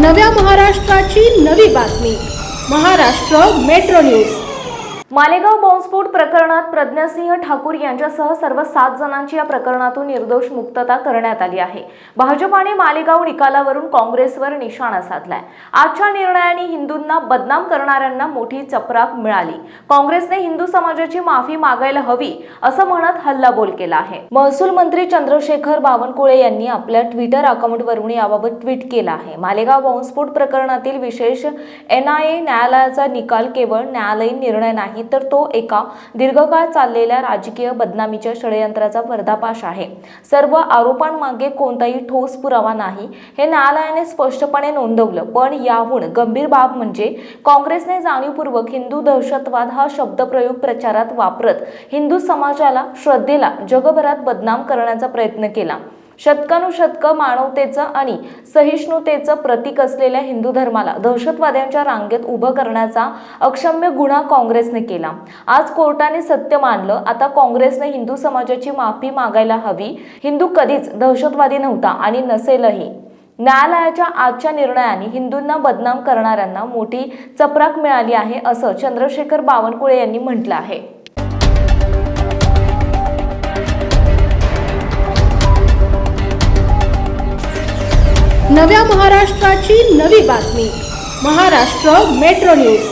नव्या महाराष्ट्राची नवी बातमी महाराष्ट्र मेट्रो न्यूज। मालेगाव बॉम्बस्फोट प्रकरणात प्रज्ञासिंह ठाकूर यांच्यासह सर्व 7 जणांची या प्रकरणातून निर्दोष मुक्तता करण्यात आली आहे। भाजपाने मालेगाव निकालावरून काँग्रेसवर निशाणा साधलाय। आजच्या निर्णयाने हिंदूंना बदनाम करणाऱ्यांना मोठी चपराक मिळाली। काँग्रेसने हिंदू समाजाची माफी मागायला हवी असं म्हणत हल्लाबोल केला आहे। महसूल मंत्री चंद्रशेखर बावनकुळे यांनी आपल्या ट्विटर अकाउंटवरून याबाबत ट्विट केलं आहे। मालेगाव बॉम्बस्फोट प्रकरणातील विशेष NIA न्यायालयाचा निकाल केवळ न्यायालयीन निर्णय नाही तर तो एका दीर्घकाळ चाललेल्या राजकीय बदनामीच्या षडयंत्राचा पर्दाफाश आहे। सर्व आरोपांमागे कोणताही ठोस पुरावा नाही हे न्यायालयाने स्पष्टपणे नोंदवलं। पण याहून गंभीर बाब म्हणजे काँग्रेसने जाणीवपूर्वक हिंदू दहशतवाद हा शब्दप्रयोग प्रचारात वापरत हिंदू समाजाला श्रद्धेला जगभरात बदनाम करण्याचा प्रयत्न केला। शतकानुशतकं मानवतेचं आणि सहिष्णुतेचं प्रतीक असलेल्या हिंदू धर्माला दहशतवाद्यांच्या रांगेत उभं करण्याचा अक्षम्य गुन्हा काँग्रेसने केला। आज कोर्टाने सत्य मानलं। आता काँग्रेसने हिंदू समाजाची माफी मागायला हवी। हिंदू कधीच दहशतवादी नव्हता आणि नसेलही। न्यायालयाच्या आजच्या निर्णयाने हिंदूंना बदनाम करणाऱ्यांना मोठी चपराक मिळाली आहे असं चंद्रशेखर बावनकुळे यांनी म्हटलं आहे। नव्या महाराष्ट्राची नवी बातमी महाराष्ट्र मेट्रो न्यूज।